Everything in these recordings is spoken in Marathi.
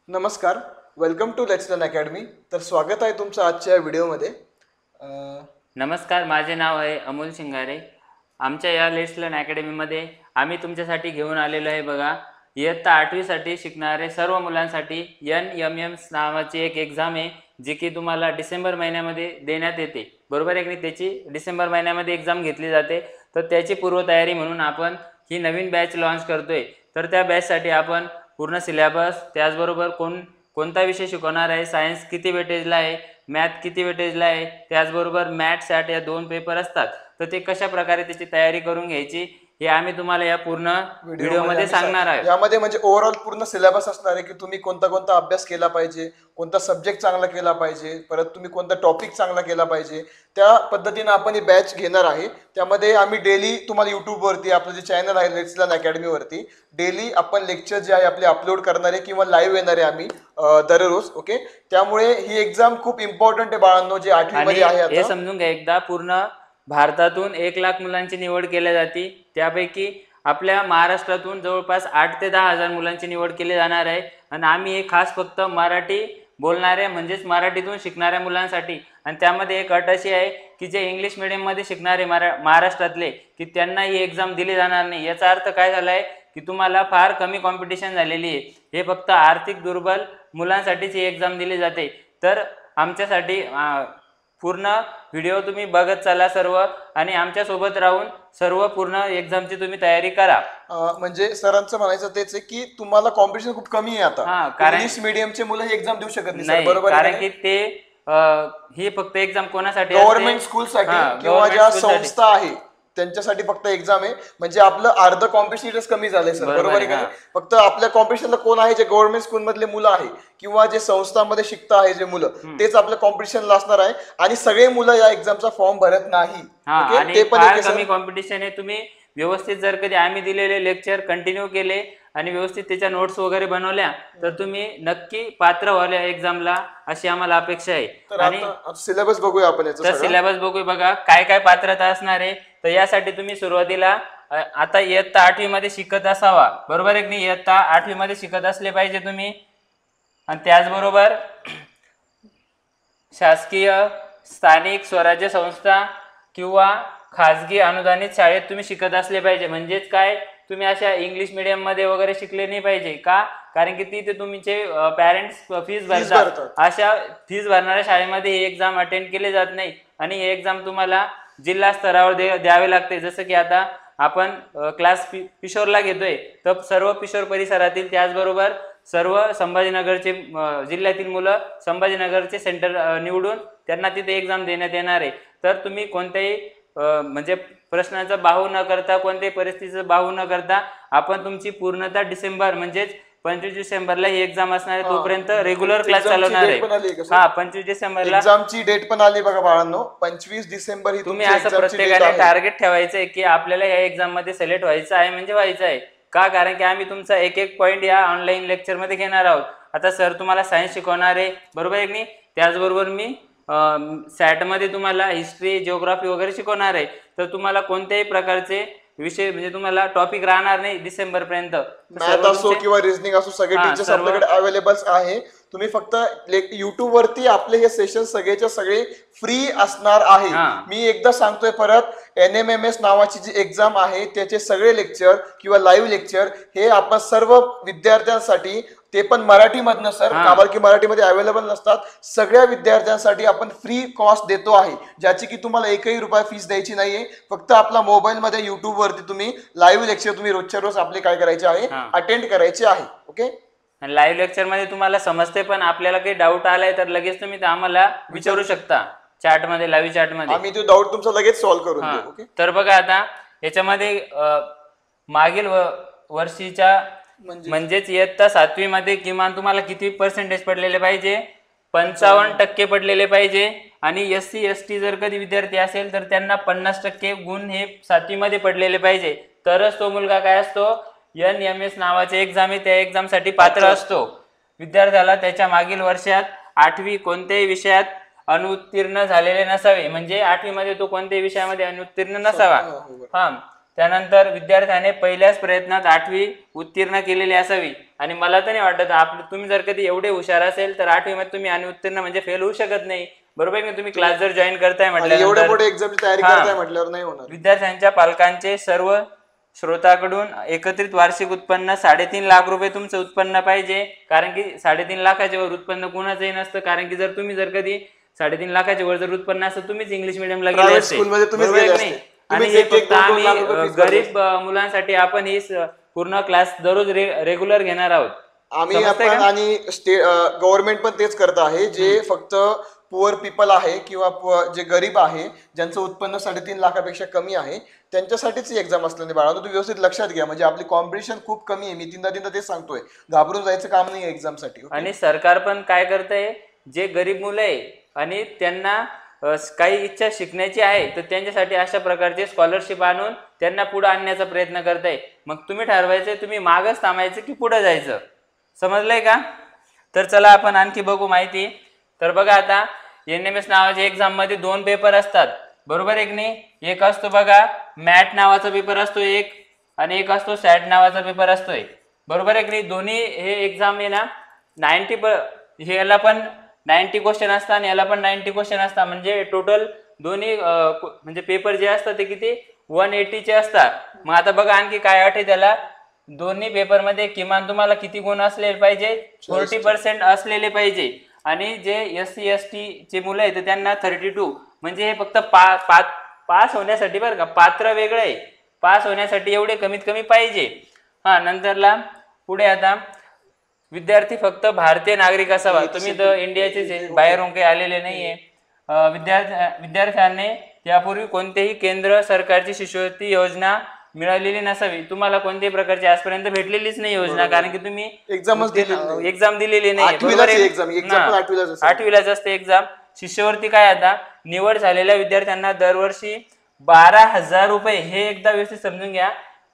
नमस्कार, welcome to Let's Learn Academy. तर स्वागत आहे तुमचं आजच्या व्हिडिओमध्ये. नमस्कार, माझे नाव आहे अमोल शिंगारे. आमच्या या लेट्स लर्न अकॅडमीमध्ये आम्ही तुमच्यासाठी घेऊन आलेलो आहे बघा, इयत्ता 8वीसाठी शिकणारे सर्व मुलांसाठी NMM नावाची एक एक्झाम आहे, जी की तुम्हाला डिसेंबर महिन्यामध्ये देण्यात येते. बरोबर आहे की नाही? त्याची डिसेंबर महिन्यामध्ये एक्झाम घेतली जाते. तर त्याची पूर्वतयारी म्हणून आपण ही नवीन बॅच लॉन्च करतोय. तर त्या बॅचसाठी आपण पूर्ण सिलेबस, त्याचबरोबर कोणता विषय शिकवणार आहे, सायन्स किती वेटेजला आहे, मॅथ किती वेटेजला आहे, त्याचबरोबर मॅथ सॅट या 2 पेपर असतात. तर ते कशा प्रकारे त्याची तयारी करून घ्यायची हे आम्ही तुम्हाला या पूर्ण व्हिडिओमध्ये सांगणार आहे. यामध्ये म्हणजे ओव्हरऑल पूर्ण सिलेबस असणार आहे की तुम्ही कोणता कोणता अभ्यास केला पाहिजे, कोणता सब्जेक्ट चांगला केला पाहिजे, परत तुम्ही कोणता टॉपिक चांगला केला पाहिजे, त्या पद्धतीने आपण ही बॅच घेणार आहे. त्यामध्ये आम्ही डेली तुम्हाला युट्यूबवरती आपलं जे चॅनल आहे लेट्स लर्न अकॅडमीवरती डेली आपण लेक्चर जे आहे आपले अपलोड करणार आहे किंवा लाईव्ह येणार आहे आम्ही दररोज. ओके, त्यामुळे ही एक्झाम खूप इम्पॉर्टंट आहे बाळांनो, जे 8वी मध्ये आहे. हे समजून घ्या एकदा, पूर्ण भारतातून 1,00,000 मुलांची निवड केली जाते. त्यापैकी आपल्या महाराष्ट्रातून जवळपास 8 ते 10,000 मुलांची निवड केली जाणार आहे. आणि आम्ही हे खास फक्त मराठी बोलणाऱ्या म्हणजेच मराठीतून शिकणाऱ्या मुलांसाठी, आणि त्यामध्ये एक अट अशी आहे की जे इंग्लिश मिडियममध्ये शिकणारे महाराष्ट्रातले, की त्यांना ही एक्झाम दिली जाणार नाही. याचा अर्थ काय झाला आहे की तुम्हाला फार कमी कॉम्पिटिशन झालेली आहे. हे फक्त आर्थिक दुर्बल मुलांसाठीच ही एक्झाम दिली जाते. तर आमच्यासाठी पूर्ण व्हिडिओ तुम्ही बघत चला सर्व, आणि आमच्या सोबत राहून सर्व पूर्ण एक्झामची तुम्ही तयारी करा. म्हणजे सरांचं म्हणायचं तेच आहे की तुम्हाला कॉम्पिटिशन खूप कमी आहे आता. कारण इंग्लिश मिडियमचे मुलं ही एक्झाम देऊ शकत नाही, बरोबर, कारण की ते ही फक्त एक्झाम कोणासाठी? गव्हर्नमेंट स्कूलसाठी किंवा ज्या संस्था आहे त्यांच्यासाठी फक्त एक्झाम आहे. म्हणजे आपलं अर्ध कॉम्पिटिशनच कमी झालंय सर, बरोबर आहे का? फक्त आपल्या कॉम्पिटिशनला कोण आहे? जे गव्हर्नमेंट स्कूल मधले मुलं आहे किंवा जे संस्थांमध्ये शिकता आहे जे मुलं, तेच आपल्या कॉम्पिटिशनला असणार आहे. आणि सगळे मुलं या एक्झामचा फॉर्म भरत नाही. ते पण कमी कॉम्पिटिशन आहे. तुम्ही व्यवस्थित जर कधी आम्ही दिलेले लेक्चर कंटिन्यू केले आणि व्यवस्थित त्याच्या नोट्स वगैरे बनवल्या, तर तुम्ही नक्की पात्र व्हाल एक्झामला, अशी आम्हाला अपेक्षा आहे. आणि सिलेबस बघूया आपण. सिलेबस बघूया बघा, काय काय पात्रता असणार आहे. तर यासाठी तुम्ही सुरुवातीला आता इयत्ता 8वी मध्ये शिकत असावा, बरोबर आहे की नाही? इयत्ता 8वी मध्ये शिकत असले पाहिजे तुम्ही. आणि त्याचबरोबर शासकीय, स्थानिक स्वराज्य संस्था किंवा खाजगी अनुदानित शाळेत तुम्ही शिकत असले पाहिजे. म्हणजेच काय, तुम्ही अशा इंग्लिश मिडियम मध्ये वगैरे शिकले नाही पाहिजे. का? कारण की तिथे तुमचे पॅरेंट्स फीज भरतात. अशा फीज भरणाऱ्या शाळेमध्ये ही एक्झाम अटेंड केली जात नाही, आणि ही एक्झाम तुम्हाला जिल्हा स्तरावर द्यावे लागते. जसं की आता आपण क्लास किशोरला घेतोय, तर सर्व किशोर परिसरातील, त्याचबरोबर सर्व संभाजीनगरचे जिल्ह्यातील मुलं संभाजीनगरचे सेंटर निवडून त्यांना तिथे एक्झाम देण्यात येणार आहे. तर तुम्ही कोणत्याही म्हणजे प्रश्नाचा बाहू न करता, कोणत्याही परिस्थितीचा बाहू न करता, आपण तुमची पूर्णतः डिसेंबर म्हणजेच 25 डिसेंबरला ही एक्झाम असणार आहे. तोपर्यंत रेग्युलर क्लास चालवणार आहे. 25 डिसेंबरला एक्झामची डेट पण आली बघा बाळांनो, 25 डिसेंबर ही. तुम्ही असं प्रत्येकाने टार्गेट ठेवायचं आहे की आपल्याला या एक्झाम मध्ये सिलेक्ट व्हायचं आहे, म्हणजे व्हायचं आहे. का? कारण की आम्ही तुमचा एक एक पॉईंट या ऑनलाईन लेक्चर मध्ये घेणार आहोत. आता सर तुम्हाला सायन्स शिकवणार आहे, बरोबर आहे की नाही? त्याचबरोबर मी सॅट मध्ये तुम्हाला हिस्ट्री, जिओग्राफी वगैरे शिकवणार आहे. तर तुम्हाला कोणत्याही प्रकारचे विषय म्हणजे तुम्हाला टॉपिक राहणार नाही डिसेंबर पर्यंत. मॅथ असो किंवा रिझनिंग असो, सगळे टीचर्स आपल्याकडे अवेलेबल आहे. तुम्ही फक्त युट्यूब वरती आपले हे सेशन सगळेच्या सगळे फ्री असणार आहे. मी एकदा सांगतोय परत, NMMS नावाची जी एक्झाम आहे त्याचे सगळे लेक्चर किंवा लाईव्ह लेक्चर हे आपण सर्व विद्यार्थ्यांसाठी, ते पण मराठीमधनं सर, कारण की मराठीमध्ये अवेलेबल नसतात, सगळ्या विद्यार्थ्यांसाठी आपण फ्री कॉस्ट देतो आहे, ज्याची की तुम्हाला एकही रुपया फीस द्यायची नाहीये. फक्त आपला मोबाईल मध्ये युट्यूब वरती तुम्ही लाईव्ह लेक्चर तुम्ही रोजच्या रोज आपले काय करायचे आहे, अटेंड करायचे आहे. ओके, लाईव्ह लेक्चर मध्ये तुम्हाला समजते, पण आपल्याला काही डाऊट आलाय तर लगेच तुम्ही आम्हाला विचारू शकता चॅट मध्ये, लाईव्ह चॅट मध्ये. आम्ही तो डाऊट तुमचा लगेच सॉल्व्ह करून देऊ. ओके, तर बघा आता याच्यामध्ये मागील वर्षीच्या म्हणजेच इयत्ता 7वी मध्ये किमान तुम्हाला किती पर्सेंटेज पडलेले पाहिजे? 55% पडलेले पाहिजे. आणि SC ST जर कधी विद्यार्थी असेल तर त्यांना 50% गुण हे 7वी मध्ये पडलेले पाहिजे. तरच तो मुलगा काय असतो, NMS नावाचे एक्झाम आहे त्या एक्झाम साठी पात्र असतो. विद्यार्थ्याला त्याच्या मागील वर्षात 8वी कोणत्याही विषयात अनुत्तीर्ण झालेले नसावे, म्हणजे 8वी मध्ये तो कोणत्याही विषयामध्ये अनुत्तीर्ण नसावा. त्यानंतर विद्यार्थ्याने पहिल्याच प्रयत्नात 8वी उत्तीर्ण केलेली असावी. आणि मला तर नाही वाटत तुम्ही जर कधी एवढे हुशार असेल तर 8वी मध्ये तुम्ही आणि उत्तीर्ण म्हणजे फेल होऊ शकत नाही, बरोबर आहे. तुम्ही क्लास जर जॉईन करताय एवढ्या मोठ्या एक्झामची तयारी करताय म्हटल्यावर नाही होणार. विद्यार्थ्यांच्या पालकांचे सर्व स्रोताकडून एकत्रित वार्षिक उत्पन्न 3.5 लाख रुपये तुमचं उत्पन्न पाहिजे, कारण की 3.5 लाखाच्या वर उत्पन्न कोणाचंही नसतं. कारण की तुम्ही जर कधी 3.5 लाखाच्या वर जर उत्पन्न असतं तुम्हीच इंग्लिश मिडियमला गेले असते, आणि हे फक्त आम्ही गरीब मुलांसाठी आपण ही पूर्ण क्लास दररोज रेग्युलर घेणार आहोत. आम्ही आणि गव्हर्नमेंट पण तेच करत आहे, जे फक्त पुअर पीपल आहे किंवा जे गरीब आहे ज्यांचं उत्पन्न 3.5 लाखापेक्षा कमी आहे त्यांच्यासाठीच ही एक्झाम असल्याने बाळांनो तुम्ही व्यवस्थित लक्षात घ्या. म्हणजे आपली कॉम्पिटिशन खूप कमी आहे. मी तीनदा तेच सांगतोय, घाबरून जायचं काम नाही एक्झामसाठी. आणि सरकार पण काय करतंय, जे गरीब मुलं आहे आणि त्यांना काही इच्छा शिकण्याची आहे तर त्यांच्यासाठी अशा प्रकारचे स्कॉलरशिप आणून त्यांना पुढे आणण्याचा प्रयत्न करताय. मग तुम्ही ठरवायचं तुम्ही मागच थांबायचं की पुढे जायचं, समजलंय का? तर चला आपण आणखी बघू माहिती. तर बघा आता NMS नावाच्या एक्झाम मध्ये 2 पेपर असतात, बरोबर आहे की नाही. एक असतो बघा मॅट नावाचा पेपर असतो एक, आणि एक असतो सॅट नावाचा पेपर असतोय, बरोबर आहे की नाही. दोन्ही हे एक्झाम आहे ना 90 पण 90 क्वेश्चन असतात आणि याला पण 90 क्वेश्चन असतात. म्हणजे टोटल दोन्ही म्हणजे पेपर जे असतात ते किती 180 असतात. मग आता बघा आणखी काय अट आहे त्याला, दोन्ही पेपर मध्ये किमान तुम्हाला किती गुण असलेले पाहिजे, 40% असलेले पाहिजे. आणि जे SC ST चे मुलं आहेत त्यांना 32, म्हणजे हे फक्त पास होण्यासाठी बरं का, पात्र वेगळं आहे, पास होण्यासाठी एवढे कमीत कमी पाहिजे. नंतरला पुढे आता विद्यार्थी फक्त भारतीय नागरिक असावा. तुम्ही तर इंडियाचे बाहेरून काही आलेले नाहीये. विद्यार्थ्यांनी यापूर्वी कोणतेही केंद्र सरकारची शिष्यवृत्ती योजना मिळालेली नसावी. तुम्हाला कोणत्याही प्रकारची आजपर्यंत भेटलेलीच नाही योजना, कारण की तुम्ही एक्झाम दिलेली नाही. 8वीलाच असते एक्झाम. शिष्यवृत्ती काय, आता निवड झालेल्या विद्यार्थ्यांना दरवर्षी 12,000 रुपये, हे एकदा व्यवस्थित समजून घ्या,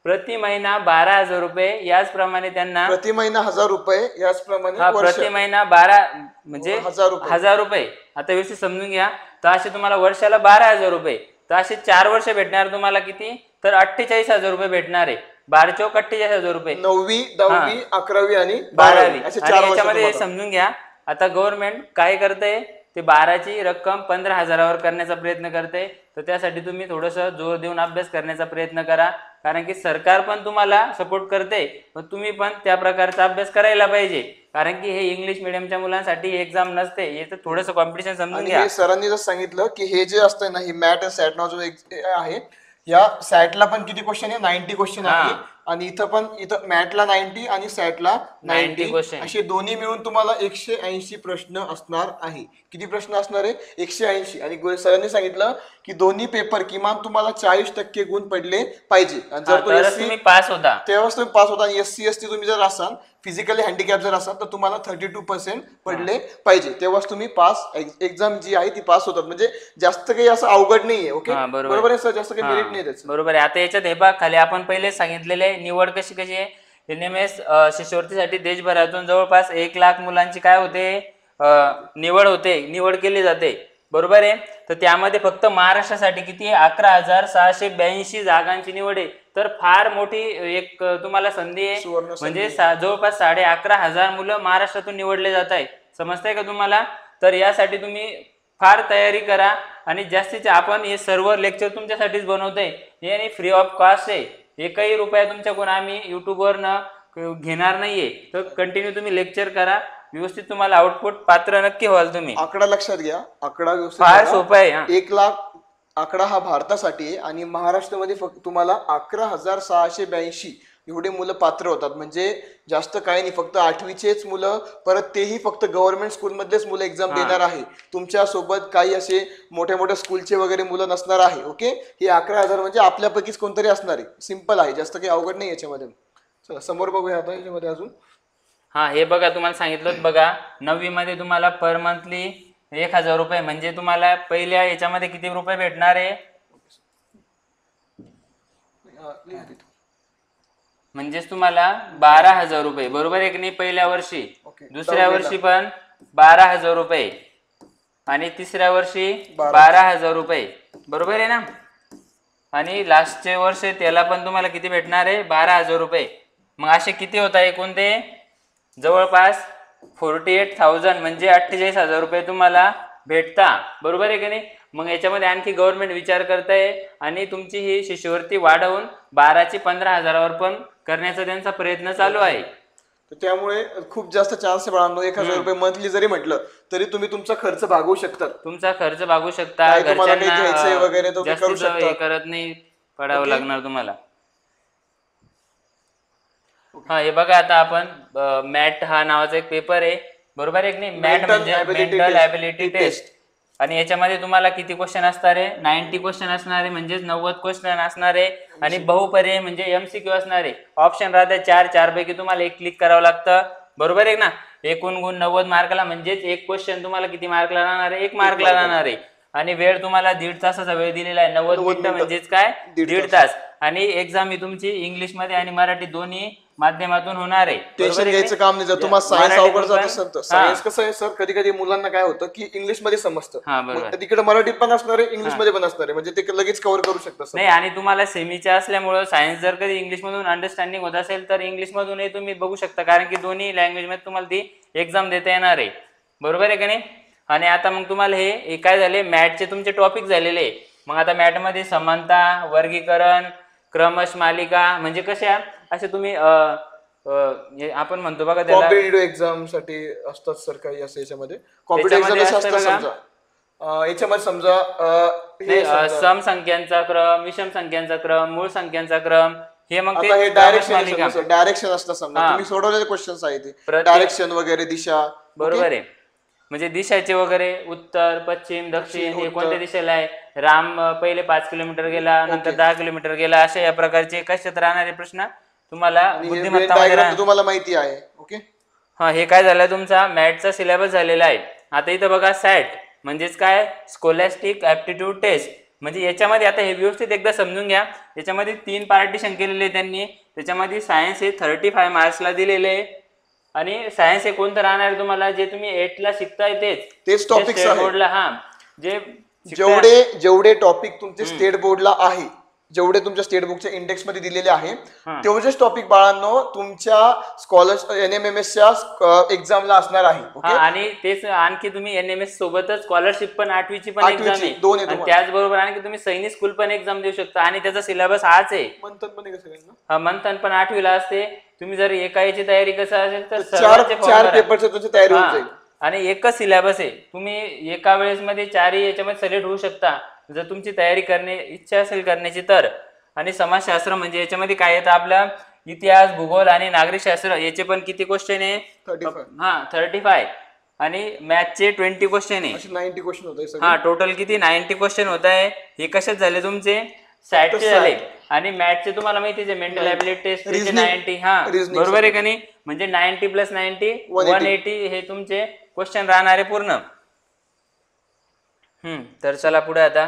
प्रति महिना 12,000 रुपये, याचप्रमाणे त्यांना प्रति महिना 1,000 रुपये, याचप्रमाणे प्रति महिना 12 म्हणजे 1,000 रुपये. आता व्यवस्थित समजून घ्या, तर असे तुम्हाला वर्षाला 12,000 रुपये, तर असे 4 वर्ष भेटणार तुम्हाला किती, तर 48,000 रुपये भेटणार आहे. 12 चौक 48,000 रुपये. 9वी 10वी 11वी आणि 12वी. याच्यामध्ये समजून घ्या, आता गव्हर्नमेंट काय करते, ते 12ची रक्कम 15,000वर करण्याचा प्रयत्न करते. तर त्यासाठी तुम्ही थोडंसं जोर देऊन अभ्यास करण्याचा प्रयत्न करा, कारण की सरकार पण तुम्हाला सपोर्ट करते, पण तुम्ही पण त्या प्रकारचा अभ्यास करायला पाहिजे. कारण की हे इंग्लिश मिडियमच्या मुलांसाठी एक्झाम नसते, हे तर थोडंसं कॉम्पिटिशन समजून घ्या. सरांनी जर सांगितलं की हे जे असतं ना, ही मॅट आणि सॅट नाव जो आहे, या सॅटला पण किती क्वेश्चन आहे, 90 क्वेश्चन आहे. आणि इथं मॅटला 90 आणि सॅटला 90 क्वेश्चन, असे दोन्ही मिळून तुम्हाला 180 प्रश्न असणार आहे. किती प्रश्न असणार आहे, 180. आणि सरांनी सांगितलं की दोन्ही पेपर किमान तुम्हाला 40% गुण पडले पाहिजे. जर तुम्ही पास होता तेव्हाच तुम्ही पास होता. आणि SC ST तुम्ही जर असाल, फिजिकली हँडिकॅप जर असाल, तर तुम्हाला 32% पडले पाहिजे, तेव्हाच तुम्ही पास एक्झाम जी आहे ती पास होतात. म्हणजे जास्त काही असं अवघड नाहीये. ओके, बरोबर आहे सर, जास्त काही मेरिट नाही त्याचं. बरोबर आहे. आता याच्यात हे बघ, खाली आपण पहिले सांगितलेले निवड कशी आहे. NMS शिष्यवृत्तीसाठी देशभरातून जवळपास 1 लाख मुलांची काय होते, निवड केली जाते, बरोबर आहे. तर त्यामध्ये फक्त महाराष्ट्रासाठी किती 11,682 जागांची निवड आहे. तर फार मोठी एक तुम्हाला संधी आहे. म्हणजे जवळपास 11,500 मुलं महाराष्ट्रातून निवडले जात आहे. समजतंय का तुम्हाला? तर यासाठी तुम्ही फार तयारी करा. आणि जास्तीचे आपण हे सर्व लेक्चर तुमच्यासाठीच बनवतोय, हे फ्री ऑफ कॉस्ट आहे. 1ही रुपया तुमच्याकडून आम्ही युट्यूबवर घेणार नाहीये. तर कंटिन्यू तुम्ही लेक्चर करा, व्यवस्थित तुम्हाला आउटपुट पात्र नक्की व्हाल तुम्ही. आकडा लक्षात घ्या, आकडा व्यवस्थित फार सोपा आहे. 1 लाख आकडा हा भारतासाठी आहे आणि महाराष्ट्रामध्ये फक्त तुम्हाला 11,682 एवढे मुलं पात्र होतात. म्हणजे जास्त काही नाही, फक्त 8वीचेच मुलं, परत तेही फक्त गव्हर्नमेंट स्कूलमधलेच मुलं एक्झाम देणार आहे. तुमच्या सोबत काही असे मोठ्या मोठ्या स्कूलचे वगैरे मुलं नसणार आहे. ओके, हे 11,000 म्हणजे आपल्यापैकीच कोणतरी असणार आहे. सिंपल आहे, जास्त काही अवघड नाही याच्यामध्ये. चला समोर बघूया आता याच्यामध्ये अजून. हे बघा, तुम्हाला सांगितलं बघा, 9वी मध्ये तुम्हाला पर मंथली 1,000 रुपये, म्हणजे तुम्हाला पहिल्या याच्यामध्ये किती रुपये भेटणार आहे, म्हणजेच तुम्हाला 12,000 रुपये, बरोबर आहे की नाही, पहिल्या वर्षी. दुसऱ्या वर्षी पण 12,000 रुपये आणि तिसऱ्या वर्षी 12,000 रुपये, बरोबर आहे ना. आणि लास्टचे वर्ष त्याला पण तुम्हाला किती भेटणार आहे, 12,000 रुपये. मग असे किती होत आहे, कोणते जवळपास 48,000 म्हणजे 48,000 रुपये तुम्हाला भेटता, बरोबर आहे की नाही. मग याच्यामध्ये आणखी गव्हर्नमेंट विचार करताय आणि तुमची ही शिष्यवृत्ती वाढवून 12 ते 15,000 पण करण्याचा त्यांचा प्रयत्न चालू आहे. त्यामुळे खूप जास्त चान्स आहे बाळांनो. 1,000 रुपये मंथली जरी म्हटलं तरी तुम्ही तुमचा खर्च भागवू शकता. तुमचा खर्च भागू शकता, घ्यायचंय वगैरे तो करू शकता, करत नाही पडावं लागणार तुम्हाला. हा हे बघा, आता आपण मॅट हा नावाचा एक पेपर आहे, बरोबर आहे की नाही. मॅट म्हणजे मेंटल ॲबिलिटी टेस्ट. आणि याच्यामध्ये तुम्हाला किती क्वेश्चन असणार आहे? 90 क्वेश्चन असणार आहे, म्हणजेच 90 क्वेश्चन असणार आहे. आणि बहुपर्याय म्हणजे MCQ असणार आहे. ऑप्शन राहते 4 पैकी तुम्हाला एक क्लिक करावं लागतं, बरोबर आहे ना. एकूण गुण 90 मार्काला, म्हणजेच एक क्वेश्चन तुम्हाला किती मार्कला राहणार आहे? 1 मार्कला राहणार आहे. आणि वेळ तुम्हाला 1.5 तासाचा वेळ दिलेला आहे. 90 मिनिटं म्हणजेच काय? 1.5 तास. आणि एक्झाम ही तुमची इंग्लिशमध्ये आणि मराठी दोन्ही माध्यमातून होणार आहे. टेन्शन घ्यायचं काम नाही. जर तुम्हाला सायन्स अवघड जात असेल तर सायन्स कसं आहे सर, कधी कधी मुलांना काय होतं की इंग्लिश मध्ये समजतं, तिकडे मराठीत पण असणार आहे, इंग्लिश मध्ये पण असणार आहे, म्हणजे ते लगेच कव्हर करू शकतात. नाही, आणि तुम्हाला सेमीच्या असल्यामुळे सायन्स जर कधी इंग्लिश मधून अंडरस्टँडिंग होत असेल तर इंग्लिश मधूनही तुम्ही बघू शकता, कारण की दोन्ही लँग्वेज मध्ये तुम्हाला ती एक्झाम देता येणार आहे, बरोबर आहे का नाही. आणि आता मग तुम्हाला हे काय झाले, मॅथचे तुमचे टॉपिक झालेले. मग आता मॅथमध्ये समानता, वर्गीकरण, क्रमश, मालिका, म्हणजे कशा असे तुम्ही आपण म्हणतो बघा त्याला कॉम्पिटिटिव्ह एक्झाम साठी असतात सर काही असं. याच्यामध्ये कॉम्पिटिटिव्ह एक्झाम असतात समजा, याच्यामध्ये समजा सम संख्यांचा क्रम, विषम संख्यांचा क्रम, मूळ संख्यांचा क्रम, हे मग ते डायरेक्शन असतं. समजा तुम्ही सोडवलेले क्वेश्चन्स आहे ते डायरेक्शन वगैरे, दिशा, बरोबर आहे. म्हणजे दिशाचे वगैरे उत्तर, पश्चिम, दक्षिण, हे कोणत्या दिशेला आहे. राम पहिले 5 किलोमीटर गेला, नंतर 10 किलोमीटर गेला, अशा या प्रकारचे कशात राहणारे प्रश्न तुम्हाला बुद्धिमत्ता तुम्हाला माहिती आहे. ओके, हा हे काय झालं, तुमचा मॅथचा सिलेबस झालेला आहे. आता इथं बघा सॅट म्हणजेच काय, स्कॉलॅस्टिक ऍप्टिट्यूड टेस्ट. म्हणजे याच्यामध्ये आता हे व्यवस्थित एकदा समजून घ्या. याच्यामध्ये 3 पार्टिशन केलेले त्यांनी. त्याच्यामध्ये सायन्स हे 35 मार्क्सला दिलेले आहे. आणि सायन्स हे कोणतं राहणार आहे तुम्हाला, जे तुम्ही 8 ला शिकताय तेच टॉपिक्स बोर्डला. हा, जे जेवढे टॉपिक तुमचे स्टेट बोर्डला आहे, जेवढे तुमच्या स्टेट बुकच्या इंडेक्स मध्ये दिलेले आहे, तेवढेच टॉपिक बाळांनो तुमच्या NMMS एक्झामला असणार आहे. आणि तेच आणखी तुम्ही NMS सोबतच स्कॉलरशिप पण 8वीची पण एक्झाम आहे. त्याचबरोबर आणखी तुम्ही सैनिक स्कूल पण एक्झाम देऊ शकता. आणि त्याचा सिलेबस हाच आहे. मंथन पण 8वीला असते. तुम्ही जर एकाची तयारी कसं असेल तर 4 पेपरची तुमची तयारी होऊन जाईल. आणि एकच सिलेबस आहे. तुम्ही एका वेळेस मध्ये 4ही याच्यामध्ये सिलेक्ट होऊ शकता जर तुमची तयारी करणे इच्छा असेल करण्याची तर. आणि समाजशास्त्र म्हणजे याच्यामध्ये काय येतं, आपला इतिहास, भूगोल आणि नागरिकशास्त्र याचे पण किती क्वेश्चन आहे? 35. आणि मॅथचे 20 क्वेश्चन आहे. 90 क्वेश्चन होत आहे. हा, टोटल किती 90 क्वेश्चन होत आहे. हे कशात झाले तुमचे? सॅटचे झाले. आणि मॅथचे तुम्हाला माहिती आहे मेंटल ॲबिलिटी टेस्ट 90. हा, बरोबर आहे का नाही. म्हणजे 90 + 90 180 हे तुमचे क्वेश्चन राहणार आहे पूर्ण. तर चला पुढे आता.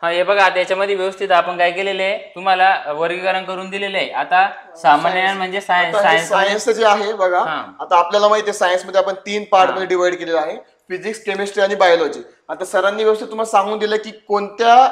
हा, हे बघा आता याच्यामध्ये व्यवस्थित आपण काय केलेले आहे, तुम्हाला वर्गीकरण करून दिलेले आहे. आता सामान्य म्हणजे सायन्स जे आहे बघा, आता आपल्याला माहिती आहे सायन्स मध्ये आपण 3 पार्ट मध्ये डिवाइड केलेला आहे, फिजिक्स, केमिस्ट्री आणि बायोलॉजी. आता सरांनी व्यवस्थित तुम्हाला सांगून दिलं की कोणत्या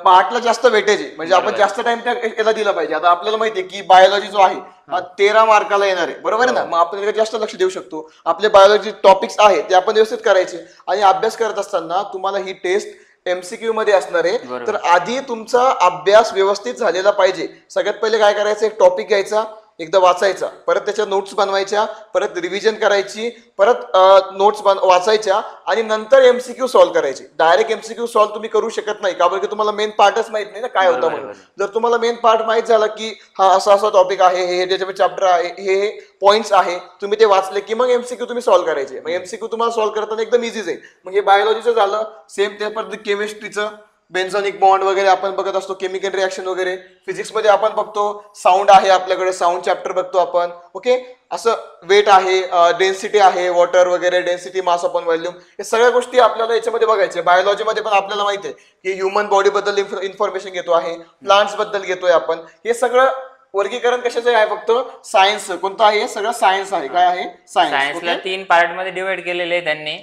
पार्टला जास्त वेटेज आहे, म्हणजे आपण जास्त टाइम त्याला दिला पाहिजे. आता आपल्याला माहिती आहे की बायोलॉजी जो आहे हा 13 मार्काला येणार आहे, बरोबर आहे ना. मग आपण जास्त लक्ष देऊ शकतो. आपले बायोलॉजी टॉपिक्स आहेत ते आपण व्यवस्थित करायचे. आणि अभ्यास करत असताना तुम्हाला ही टेस्ट MCQ मध्ये असणार आहे, तर आधी तुमचा अभ्यास व्यवस्थित झालेला पाहिजे. सगळ्यात पहिले काय करायचं, एक टॉपिक घ्यायचा, एकदा वाचायचा, परत त्याच्या नोट्स बनवायच्या, परत रिव्हिजन करायची, परत नोट्स वाचायच्या, आणि नंतर MCQ सॉल्व्ह करायचे. डायरेक्ट MCQ सॉल्व्ह तुम्ही करू शकत नाही, का बरं, की तुम्हाला मेन पार्टच माहित नाही ना काय होतं म्हणून. जर तुम्हाला मेन पार्ट माहित झाला की हा असा असा टॉपिक आहे, हे त्याच्यामध्ये चॅप्टर आहे, हे पॉइंट्स आहे, तुम्ही ते वाचले की मग MCQ तुम्ही सॉल्व्ह करायचे. मग MCQ तुम्हाला सॉल्व्ह करताना एकदम इझीच आहे. मग हे बायोलॉजीचं झालं. सेम त्या पद्धतीने केमिस्ट्रीचं बेन्झोनिक बॉन्ड वगैरे आपण बघत असतो, केमिकल रिएक्शन वगैरे. फिजिक्स मध्ये आपण बघतो साऊंड आहे, आपल्याकडे साऊंड चॅप्टर बघतो आपण. ओके, असं वेट आहे, डेन्सिटी आहे, वॉटर वगैरे, डेन्सिटी, मास अपॉन व्हॉल्यूम, हे सगळ्या गोष्टी आपल्याला याच्यामध्ये बघायचे. बायोलॉजीमध्ये पण आपल्याला माहिती आहे की ह्युमन बॉडी बद्दल इन्फॉर्मेशन घेतो आहे, प्लांट्स बद्दल घेतोय आपण. हे सगळं वर्गीकरण कशाचं आहे, फक्त सायन्स. कोणतं आहे? सगळं सायन्स आहे. काय आहे? सायन्सला 3 पार्ट मध्ये डिवाइड केलेले आहे त्यांनी.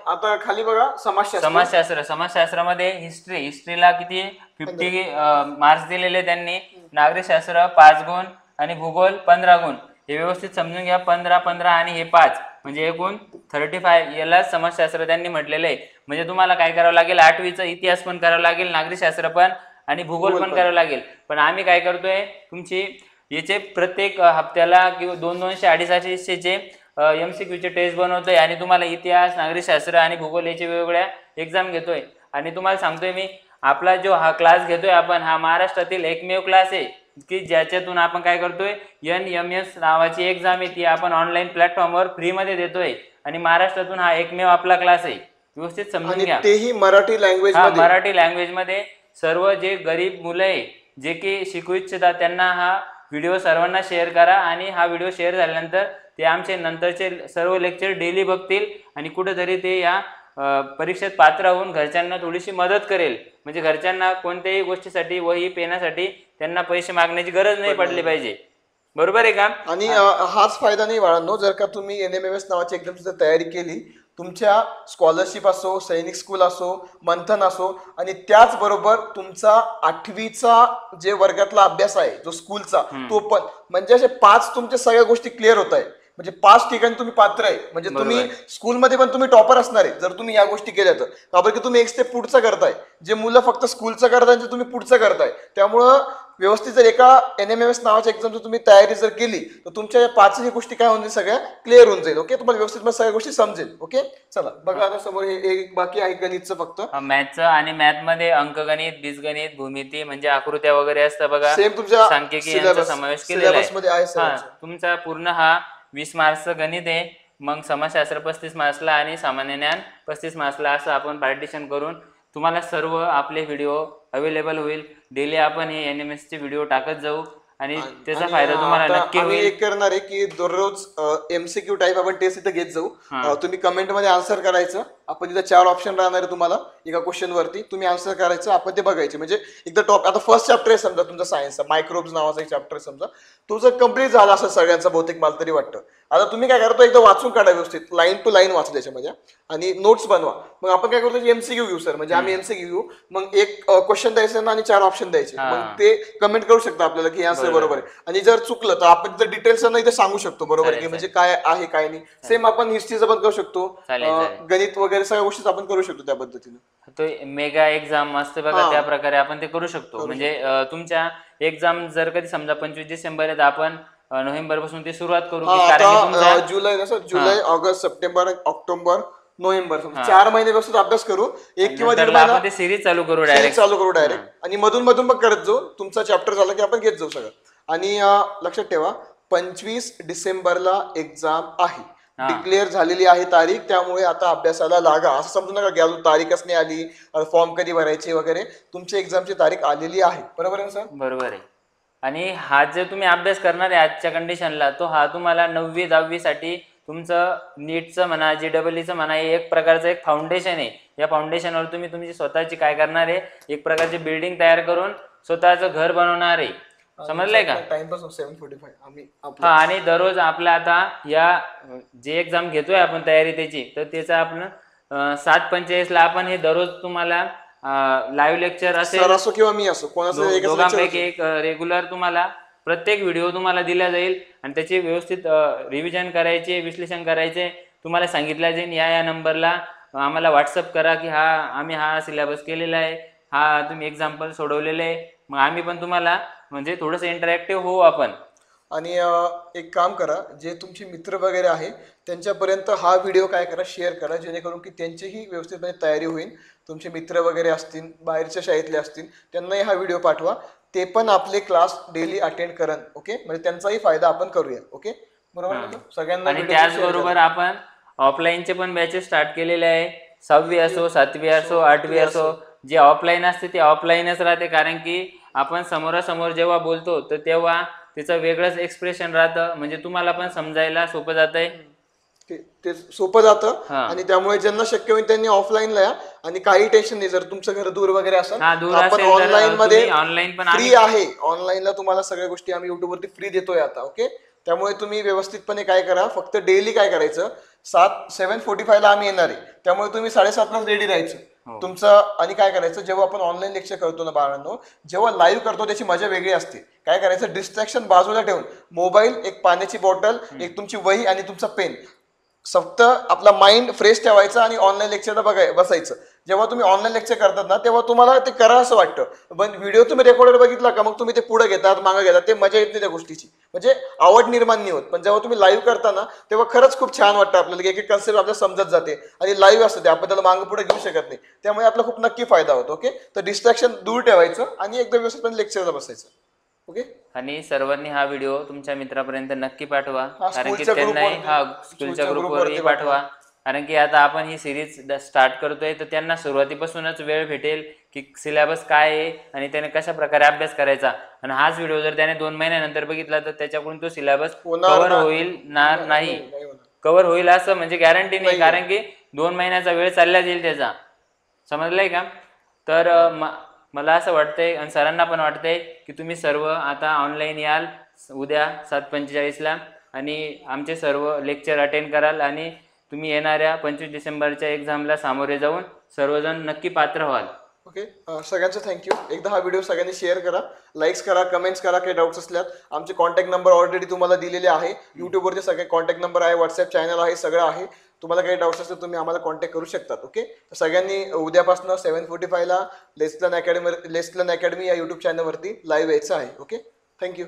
आता खाली बघा समाजशास्त्र. समाजशास्त्रामध्ये हिस्ट्रीला किती 50 मार्क्स दिलेले त्यांनी. नागरिकशास्त्र 5 गुण आणि भूगोल 15 गुण. हे व्यवस्थित समजून घ्या. 15, 15 आणि हे 5 म्हणजे एकूण 35. याला समाजशास्त्र त्यांनी म्हटलेलं आहे. म्हणजे तुम्हाला काय करावं लागेल, 8वीचा इतिहास पण करावं लागेल, नागरिकशास्त्र पण आणि भूगोल पण करावं लागेल. पण आम्ही काय करतोय, तुमची याचे प्रत्येक हप्त्याला किंवा 200, 250चे MCQचे टेस्ट बनवतोय आणि तुम्हाला इतिहास, नागरिकशास्त्र आणि भूगोल याचे वेगवेगळ्या एक्झाम घेतोय. आणि तुम्हाला सांगतोय मी, आपला जो हा क्लास घेतोय आपण, हा महाराष्ट्रातील एकमेव क्लास आहे की ज्याच्यातून आपण काय करतोय, NMS नावाची एक्झाम आहे ती आपण ऑनलाईन प्लॅटफॉर्मवर फ्रीमध्ये देतोय आणि महाराष्ट्रातून हा एकमेव आपला क्लास आहे. व्यवस्थित समजून घ्या. तेही मराठी लँग्वेज मध्ये. मराठी लँग्वेज मध्ये. सर्व जे गरीब मुलं आहे जे की शिकू इच्छितात त्यांना हा व्हिडिओ सर्वांना शेअर करा आणि हा व्हिडिओ शेअर झाल्यानंतर ते आमचे नंतरचे सर्व लेक्चर डेली बघतील आणि कुठेतरी ते या परीक्षेत पात्र होऊन घरच्यांना थोडीशी मदत करेल. म्हणजे घरच्यांना कोणत्याही गोष्टीसाठी, वही पेनासाठी त्यांना पैसे मागण्याची गरज नाही पडली पाहिजे. बरोबर आहे का? आणि हाच फायदा नाही बाळांनो, जर का तुम्ही NMMS नावाची एक्झाम जर तयारी केली, तुमच्या स्कॉलरशिप असो, सैनिक स्कूल असो, मंथन असो, आणि त्याचबरोबर तुमचा 8वीचा जे वर्गातला अभ्यास आहे जो स्कूलचा, तो पण, म्हणजे असे 5 तुमच्या सगळ्या गोष्टी क्लिअर होत आहे. म्हणजे 5 ठिकाणी तुम्ही पात्र आहे. म्हणजे तुम्ही स्कूलमध्ये पण तुम्ही टॉपर असणार आहे जर तुम्ही या गोष्टी केल्या तर. कारण की तुम्ही एक स्टेप पुढचं करताय. जे मुलं फक्त स्कूलचं करताय ते तुम्ही पुढचं करताय. त्यामुळं व्यवस्थित जर एका NMMS नावाच्या एक्झामची तुम्ही तयारी जर केली तर तुमच्या या 5ही गोष्टी काय होऊन सगळ्या क्लिअर होऊन जाईल. ओके, तुम्हाला व्यवस्थित सगळ्या गोष्टी समजेल. ओके, चला बघा आता समोर हे बाकी आहे गणितचं फक्त. मॅथचं आणि मॅथमध्ये अंकगणित, बीजगणित, भूमिती म्हणजे आकृत्या वगैरे असतं बघा. सेम तुमच्या सांख्यिकी यांचा समावेश केलेला आहे. तुमचा पूर्ण हा 20 मार्क्सचं गणित आहे. मग समाजशास्त्र 35 मार्क्सला आणि सामान्य ज्ञान 35 मार्क्सला असं आपण पार्टिशन करून तुम्हाला सर्व आपले व्हिडिओ अवेलेबल होईल. डेली आपण हे NMS व्हिडिओ टाकत जाऊ आणि त्याचा फायदा तुम्हाला नक्की होईल. एक करणार आहे की दररोज MCQ टाईप आपण टेस्ट इथं घेत जाऊ. तुम्ही कमेंट मध्ये आन्सर करायचं. आपण तिथं 4 ऑप्शन राहणार आहे तुम्हाला एका क्वेश्चन वरती, तुम्ही आन्सर करायचं, आपण ते बघायचे. म्हणजे एकदा टॉप, आता फर्स्ट चॅप्टर आहे समजा तुमचा सायन्सचा, मायक्रोब्स नावाचा एक चॅप्टर समजा, तो जर कम्प्लीट झाला असं सगळ्यांचा बहुतेक मला तरी वाटतं. आता तुम्ही काय करतो, एकदा वाचून काढा व्यवस्थित, लाईन टू लाईन वाचा त्याच्यामध्ये आणि नोट्स बनवा. मग आपण काय करतो, MCQ घेऊ सर, म्हणजे आम्ही MCQ घेऊ, मग एक क्वेश्चन द्यायचं आणि 4 ऑप्शन द्यायचे. मग ते कमेंट करू शकता आपल्याला की आन्सर बरोबर आहे. आणि जर चुकलं तर आपण जर डिटेल्स इथे सांगू शकतो बरोबर की म्हणजे काय आहे काय नाही. सेम आपण हिस्ट्रीचं पण करू शकतो, गणित वगैरे सगळ्या गोष्टी आपण करू शकतो त्या पद्धतीने. तो मेगा एक्झाम असते बघा, त्या प्रकारे आपण ते करू शकतो. म्हणजे तुमच्या एक्झाम जर कधी समजा 25 डिसेंबर आहे तर आपण नोव्हेंबर पासून ती सुरुवात करू. जुलै, ऑगस्ट, सप्टेंबर, ऑक्टोबर, नोव्हेंबर 4 महिन्यापासून अभ्यास करू. 1 किंवा 1.5 महिना सिरीज चालू करू डायरेक्ट. आणि मधून मधून मग करत जाऊ. तुमचा चॅप्टर झाला की आपण घेत जाऊ सगळं. आणि लक्षात ठेवा 25 डिसेंबरला एक्झाम आहे, डिक्लेअर झालेली आहे तारीख. त्यामुळे आता अभ्यासाला लागा. असं समजू नका की अजून तारीखच नाही आली, फॉर्म कधी भरायचे वगैरे. तुमच्या एक्झामची तारीख आलेली आहे. बरोबर आहे सर? बरोबर आहे. आणि हा जे तुम्ही अभ्यास करणार आहे आजच्या कंडिशनला, तो हा तुम्हाला 9वी 10वी साठी तुमचं नीटचं म्हणा, JEEचं म्हणा, हे एक प्रकारचं एक फाउंडेशन आहे. या फाउंडेशनवर तुम्ही तुमची स्वतःची काय करणार आहे, एक प्रकारची बिल्डिंग तयार करून स्वतःचं घर बनवणार आहे. समजलंय का? टाइमपास 7:45 आम्ही. आणि दररोज आपला आता या जे एक्झाम घेतोय आपण तयारी त्याची, तर त्याचं आपण 7:45ला आपण हे दररोज तुम्हाला लाईव्ह लेक्चर असेल किंवा मी असो दोघांपैकी एक रेग्युलर तुम्हाला प्रत्येक व्हिडिओ तुम्हाला दिला जाईल आणि त्याचे व्यवस्थित रिव्हिजन करायचे, विश्लेषण करायचे. तुम्हाला सांगितलं जाईल या नंबरला आम्हाला व्हॉट्सअप करा की आम्ही हा सिलेबस केलेला आहे, हा तुम्ही एक्झाम्पल सोडवलेले आहे. मग आम्ही पण तुम्हाला म्हणजे थोडंसं इंटरॅक्टिव्ह होऊ आपण. आणि एक काम करा, जे तुमचे मित्र वगैरे आहे त्यांच्यापर्यंत हा व्हिडिओ काय करा, शेअर करा, जेणेकरून की त्यांचीही व्यवस्थितपणे तयारी होईल. तुमचे मित्र वगैरे असतील, बाहेरच्या शाळेतले असतील, त्यांनाही हा व्हिडिओ पाठवा. ते पण आपले क्लास डेली अटेंड करन. ओके, म्हणजे त्यांचाही फायदा आपण करूया. ओके, बरोबर सगळ्यांना. आणि त्याचबरोबर आपण ऑफलाईनचे पण बॅचेस स्टार्ट केलेले आहे. 6वी असो, 7वी असो, 8वी असो, जे ऑफलाईन असते ते ऑफलाईनच राहते. कारण की आपण समोरासमोर जेव्हा बोलतो तर तेव्हा त्याचं वेगळंच एक्सप्रेशन राहतं. म्हणजे तुम्हाला पण समजायला सोपं जात आहे, ते सोपं जातं. आणि त्यामुळे ज्यांना शक्य होईल त्यांनी ऑफलाईनला या. आणि काही टेन्शन नाही, जर तुमचं घर दूर वगैरे असेल आपण ऑनलाईन मध्ये फ्री आहे. ऑनलाईनला तुम्हाला सगळ्या गोष्टी आम्ही युट्यूबवरती फ्री देतोय आता. ओके, त्यामुळे तुम्ही व्यवस्थितपणे काय करा, फक्त डेली काय करायचं, 7:45ला आम्ही येणार आहे. त्यामुळे तुम्ही 7:30ला रेडी राहायचं. तुमचं. आणि काय करायचं, जेव्हा आपण ऑनलाईन लेक्चर करतो ना बाळांनो, जेव्हा लाईव्ह करतो त्याची मजा वेगळी असते. काय करायचं, डिस्ट्रॅक्शन बाजूला ठेवून मोबाईल, एक पाण्याची बॉटल, एक तुमची वही आणि तुमचा पेन, फक्त आपला माइंड फ्रेश ठेवायचा आणि ऑनलाईन लेक्चरला बसायचं. जेव्हा तुम्ही ऑनलाईन लेक्चर करतात ना, तेव्हा तुम्हाला ते करा असं वाटतं. पण व्हिडिओ तुम्ही रेकॉर्डर बघितला का, मग तुम्ही ते पुढे घेतात, मागे घेतात, ते मजा येत नाही त्या गोष्टीची, म्हणजे आवड निर्माण नाही होत. पण जेव्हा तुम्ही लाईव्ह करता ना, तेव्हा खरंच खूप छान वाटतं आपल्याला, एक एक कन्सेप्ट आपल्याला समजत जाते. आणि लाईव्ह असतं ते, आपण त्याला मागे पुढे घेऊ शकत नाही, त्यामुळे आपला खूप नक्की फायदा होतो. ओके, तर डिस्ट्रॅक्शन दूर ठेवायचं आणि एकदम व्यवस्थित लेक्चरला बसायचं. ओके, आणि सर्वांनी हा व्हिडिओ तुमच्या मित्रापर्यंत नक्की पाठवा, कारण की स्कूलच्या त्यांनाही ग्रुपवरती, स्कूलच्या ग्रुपवरही पाठवा. कारण की आता आपण ही सिरीज स्टार्ट करतोय, तर त्यांना सुरुवातीपासूनच वेळ भेटेल की सिलेबस काय आहे आणि त्याने कशा प्रकारे अभ्यास करायचा. आणि हाच व्हिडिओ जर त्याने 2 महिन्यानंतर बघितला तर त्याच्याकडून तो सिलेबस कव्हर होईल नाही, कव्हर होईल असं म्हणजे गॅरंटी नाही, कारण की 2 महिन्याचा वेळ चालला जाईल त्याचा. समजलंय का? तर मला असं वाटतंय आणि सरांना पण वाटतंय की तुम्ही सर्व आता ऑनलाईन याल उद्या 7:45ला आणि आमचे सर्व लेक्चर अटेंड कराल आणि तुम्ही येणाऱ्या 25 डिसेंबरच्या एक्झामला सामोरे जाऊन सर्वजण नक्की पात्र व्हाल. ओके, सगळ्यांचं थँक्यू. एकदा हा व्हिडिओ सगळ्यांनी शेअर करा, लाईक्स करा, कमेंट्स करा. काही डाऊट्स असल्यात आमचे कॉन्टॅक्ट नंबर ऑलरेडी तुम्हाला दिलेले आहे. युट्यूबवरती सगळे कॉन्टॅक्ट नंबर आहे, व्हॉट्सअप चॅनल आहे, सगळं आहे. तुम्हाला काही डाऊट्स असतील तुम्ही आम्हाला कॉन्टॅक्ट करू शकतात. ओके, तर सगळ्यांनी उद्यापासून 7:45ला लेस्लन अकॅडमी या युट्यूब चॅनलवरती लाईव्ह यायचं आहे. Okay, thank you.